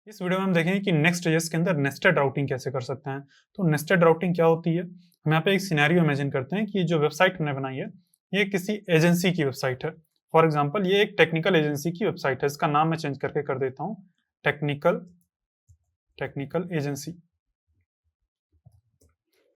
इस वीडियो में हम देखेंगे कि नेक्स्ट.जेएस के अंदर नेस्टेड राउटिंग कैसे कर सकते हैं। तो नेस्टेड राउटिंग क्या होती है? हम यहाँ पे एक सिनेरियो इमेजिन करते हैं कि जो वेबसाइट हमने बनाई है, ये किसी एजेंसी की वेबसाइट है। फॉर एग्जांपल ये एक टेक्निकल एजेंसी की वेबसाइट है। इसका नाम मैं चेंज करके कर देता हूँ, टेक्निकल एजेंसी।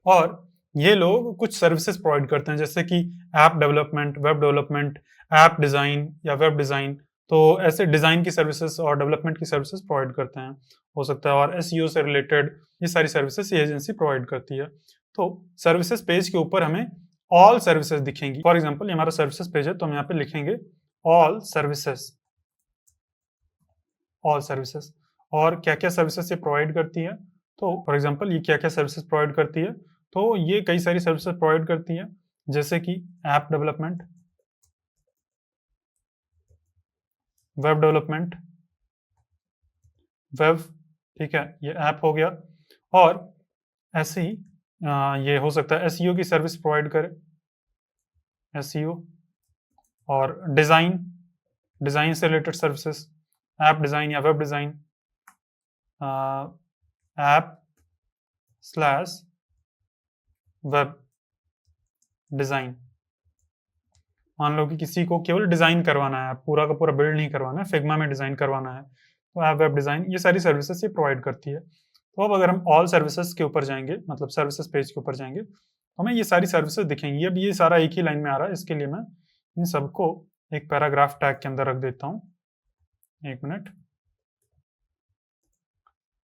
और ये लोग कुछ सर्विसेज प्रोवाइड करते हैं, जैसे कि app development, web development, app design या वेब डिजाइन। तो ऐसे डिजाइन की सर्विसेज और डेवलपमेंट की सर्विसेज प्रोवाइड करते हैं, हो सकता है। और एसईओ से रिलेटेड ये सारी सर्विसेज ये एजेंसी प्रोवाइड करती है। तो सर्विसेज पेज के ऊपर हमें ऑल सर्विसेज दिखेंगी। फॉर एग्जाम्पल ये हमारा सर्विसेज पेज है, तो हम यहाँ पे लिखेंगे ऑल सर्विसेज, ऑल सर्विसेज। और क्या क्या सर्विसेज ये प्रोवाइड करती है? तो फॉर एग्जांपल ये क्या क्या सर्विसेज प्रोवाइड करती है? तो ये कई सारी सर्विसेज प्रोवाइड करती है, जैसे कि app development, web development, web, ठीक है, ये ऐप हो गया। और ऐसे ही ये हो सकता है एसईओ की सर्विस प्रोवाइड करे, एसईओ। और डिजाइन, डिजाइन से रिलेटेड सर्विसेज, ऐप डिजाइन या web design, app slash web design. मान लो कि किसी को केवल डिजाइन करवाना है, पूरा का पूरा बिल्ड नहीं करवाना है, फिग्मा में डिजाइन करवाना है, तो ऐप वेब डिजाइन, ये सारी सर्विसेज ये प्रोवाइड करती है। तो अब अगर हम ऑल सर्विसेज के ऊपर जाएंगे, मतलब सर्विसेज पेज के ऊपर जाएंगे, तो हमें ये सारी सर्विसेज दिखेंगी। अब ये सारा एक ही लाइन में आ रहा है, इसके लिए मैं इन सबको एक पैराग्राफ टैग के अंदर रख देता हूँ। एक मिनट,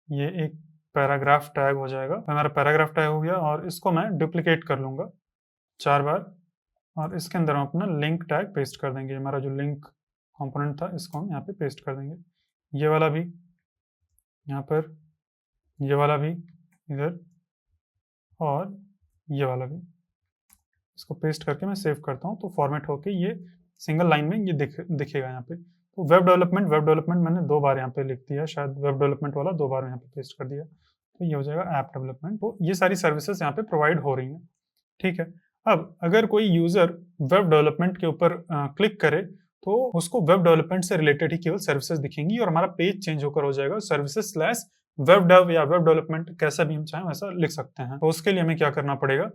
ये एक पैराग्राफ टैग हो जाएगा। तो हमारा पैराग्राफ टैग हो गया, और इसको मैं डुप्लीकेट कर लूंगा 4 बार, और इसके अंदर हम अपना लिंक टैग पेस्ट कर देंगे। हमारा जो लिंक कंपोनेंट था, इसको हम यहाँ पे पेस्ट कर देंगे। ये वाला भी यहाँ पर, ये वाला भी इधर, और ये वाला भी। इसको पेस्ट करके मैं सेव करता हूँ, तो फॉर्मेट होके ये सिंगल लाइन में ये दिखेगा यहाँ पे। तो वेब डेवलपमेंट मैंने 2 बार यहाँ पे लिख दिया, शायद वेब डेवलपमेंट वाला 2 बार यहाँ पे पेस्ट कर दिया, तो ये हो जाएगा ऐप डेवलपमेंट। तो ये सारी सर्विसेज यहाँ पे प्रोवाइड हो रही हैं, ठीक है। अब अगर कोई यूजर वेब डेवलपमेंट के ऊपर क्लिक करे, तो उसको वेब डेवलपमेंट से रिलेटेड ही केवल सर्विसेज दिखेंगी, और हमारा पेज चेंज होकर हो जाएगा सर्विसेज स्लैश वेब डेव या वेब डेवलपमेंट, कैसा भी हम चाहें वैसा लिख सकते हैं। तो उसके लिए हमें क्या करना पड़ेगा?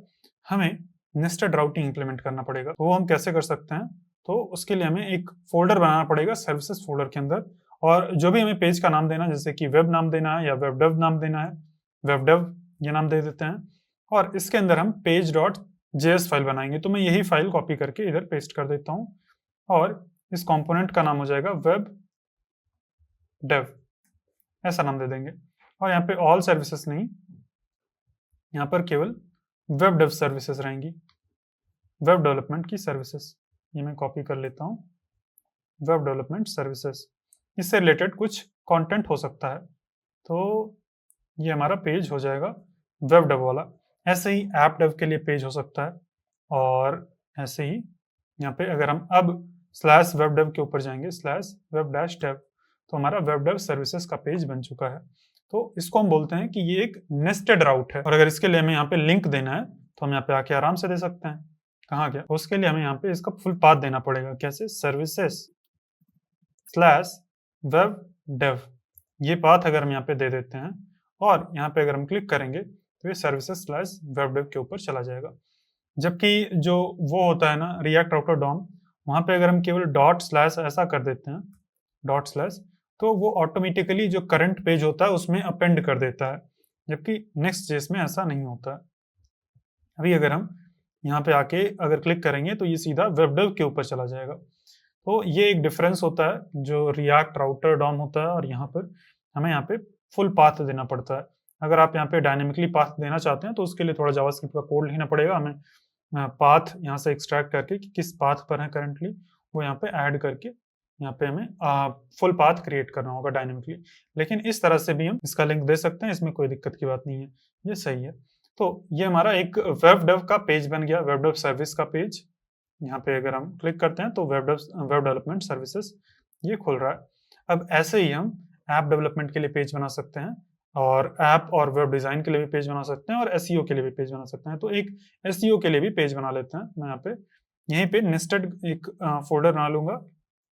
हमें नेस्टेड राउटिंग इंप्लीमेंट करना पड़ेगा। तो वो हम कैसे कर सकते हैं? तो उसके लिए हमें एक फोल्डर बनाना पड़ेगा सर्विसेज फोल्डर के अंदर, और जो भी हमें पेज का नाम देना, जैसे कि वेब नाम देना है या वेब डेव नाम देना है, वेब डेव ये नाम दे देते हैं। और इसके अंदर हम पेज डॉट जेएस फाइल बनाएंगे। तो मैं यही फाइल कॉपी करके इधर पेस्ट कर देता हूँ, और इस कंपोनेंट का नाम हो जाएगा वेब डेव, ऐसा नाम दे देंगे। और यहाँ पे ऑल सर्विसेज नहीं, यहाँ पर केवल वेब डेव सर्विसेज रहेंगी, वेब डेवलपमेंट की सर्विसेज। ये मैं कॉपी कर लेता हूँ, वेब डेवलपमेंट सर्विसेज। इससे रिलेटेड कुछ कंटेंट हो सकता है, तो ये हमारा पेज हो जाएगा वेब डेव वाला। ऐसे ही ऐप डेव के लिए पेज हो सकता है, और ऐसे ही यहाँ पे अगर हम अब स्लैश वेब डेव के ऊपर जाएंगे, स्लैश वेब डैश डेव, तो हमारा वेब डेव सर्विसेज का पेज बन चुका है। तो इसको हम बोलते हैं कि ये एक नेस्टेड राउट है। और अगर इसके लिए हमें यहाँ पे लिंक देना है, तो हम यहाँ पे आके आराम से दे सकते हैं। कहाँ गया? तो उसके लिए हमें यहाँ पे इसका फुल पाथ देना पड़ेगा। कैसे? सर्विसेज स्लैश वेब डेव, ये पाथ अगर हम यहाँ पे दे देते हैं, और यहाँ पे अगर हम क्लिक करेंगे, तो ये सर्विसेज स्लैश वेब डेव के ऊपर चला जाएगा। जबकि जो वो होता है ना, रिएक्ट राउटर डॉम, वहाँ पे अगर हम केवल डॉट स्लैश ऐसा कर देते हैं, डॉट स्लैश, तो वो ऑटोमेटिकली जो करंट पेज होता है उसमें अपेंड कर देता है, जबकि नेक्स्ट जेएस में ऐसा नहीं होता है। अभी अगर हम यहाँ पे आके अगर क्लिक करेंगे, तो ये सीधा वेब डेव के ऊपर चला जाएगा। तो ये एक डिफरेंस होता है, जो रिएक्ट राउटर डॉम होता है, और यहाँ पर हमें यहाँ पे फुल पाथ देना पड़ता है। अगर आप यहाँ पे डायनेमिकली पाथ देना चाहते हैं, तो उसके लिए थोड़ा जावास्क्रिप्ट का कोड लिखना पड़ेगा हमें। पाथ यहाँ से एक्सट्रैक्ट करके कि किस पाथ पर है करंटली, वो यहाँ पे ऐड करके यहाँ पे हमें फुल पाथ क्रिएट करना होगा डायनेमिकली। लेकिन इस तरह से भी हम इसका लिंक दे सकते हैं, इसमें कोई दिक्कत की बात नहीं है, ये सही है। तो ये हमारा एक वेब डेव का पेज बन गया, वेब डेव सर्विस का पेज। यहाँ पे अगर हम क्लिक करते हैं, तो वेब डेवलपमेंट सर्विसेज ये खुल रहा है। अब ऐसे ही हम ऐप डेवलपमेंट के लिए पेज बना सकते हैं, और ऐप और वेब डिजाइन के लिए भी पेज बना सकते हैं, और एसईओ के लिए भी पेज बना सकते हैं। तो एक एसईओ के लिए भी पेज बना लेते हैं। मैं यहाँ पे यहीं पे नेस्टेड एक फोल्डर बना लूंगा,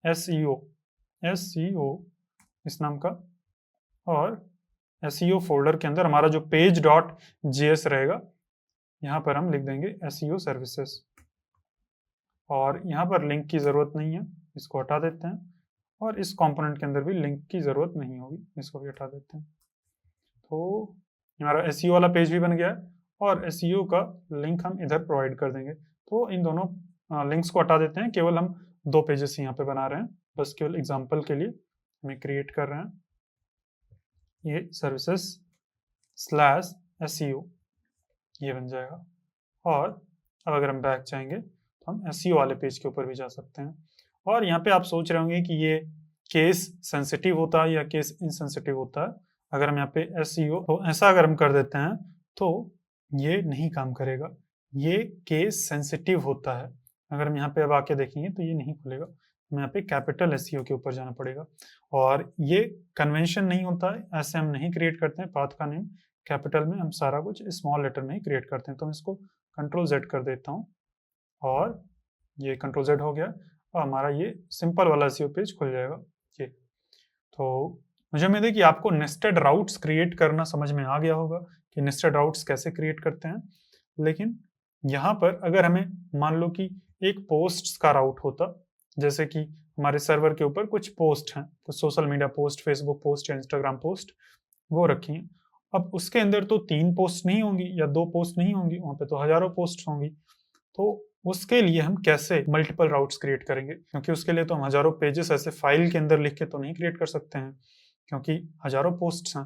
एसईओ इस नाम का, और SEO फोल्डर के अंदर हमारा जो page.js रहेगा, यहाँ पर हम लिख देंगे SEO सर्विसेज, और यहाँ पर लिंक की ज़रूरत नहीं है, इसको हटा देते हैं, और इस कंपोनेंट के अंदर भी लिंक की ज़रूरत नहीं होगी, इसको भी हटा देते हैं। तो हमारा SEO वाला पेज भी बन गया है, और SEO का लिंक हम इधर प्रोवाइड कर देंगे। तो इन दोनों लिंक्स को हटा देते हैं, केवल हम 2 पेजेस यहाँ पे बना रहे हैं, बस केवल एग्जाम्पल के लिए हमें क्रिएट कर रहे हैं। ये सर्विसेज /SEO ये बन जाएगा। और अब अगर हम बैक जाएंगे तो हम SEO वाले पेज के ऊपर भी जा सकते हैं। और यहाँ पे आप सोच रहे होंगे कि ये केस सेंसिटिव होता है या केस इनसेंसिटिव होता है। अगर हम यहाँ पे SEO, तो ऐसा अगर हम कर देते हैं तो ये नहीं काम करेगा, ये केस सेंसिटिव होता है। अगर हम यहाँ पे अब आके देखेंगे तो ये नहीं खुलेगा, हमें यहाँ पे कैपिटल SEO के ऊपर जाना पड़ेगा। और ये कन्वेंशन नहीं होता है, ऐसे हम नहीं क्रिएट करते हैं पाथ का नेम कैपिटल में, हम सारा कुछ स्मॉल लेटर में ही क्रिएट करते हैं। तो मैं इसको Ctrl+Z कर देता हूँ, और ये Ctrl+Z हो गया, और हमारा ये सिंपल वाला SEO पेज खुल जाएगा। ये तो मुझे उम्मीद है कि आपको नेस्टेड राउट्स क्रिएट करना समझ में आ गया होगा कि नेस्टेड राउट्स कैसे क्रिएट करते हैं। लेकिन यहाँ पर अगर हमें मान लो कि एक पोस्ट्स का राउट होता, जैसे कि हमारे सर्वर के ऊपर कुछ पोस्ट हैं, कुछ social media post, Facebook post या इंस्टाग्राम पोस्ट वो रखी हैं। अब उसके अंदर तो 3 पोस्ट नहीं होंगी या 2 पोस्ट नहीं होंगी, वहाँ पे तो हजारों पोस्ट होंगी। तो उसके लिए हम कैसे मल्टीपल राउट्स क्रिएट करेंगे, क्योंकि उसके लिए तो हम हजारों पेजेस ऐसे फाइल के अंदर लिख के तो नहीं क्रिएट कर सकते हैं, क्योंकि हजारों पोस्ट्स हैं।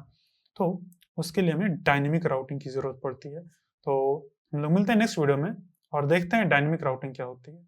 तो उसके लिए हमें डायनेमिक राउटिंग की जरूरत पड़ती है। तो हम लोग मिलते हैं नेक्स्ट वीडियो में और देखते हैं डायनेमिक राउटिंग क्या होती है।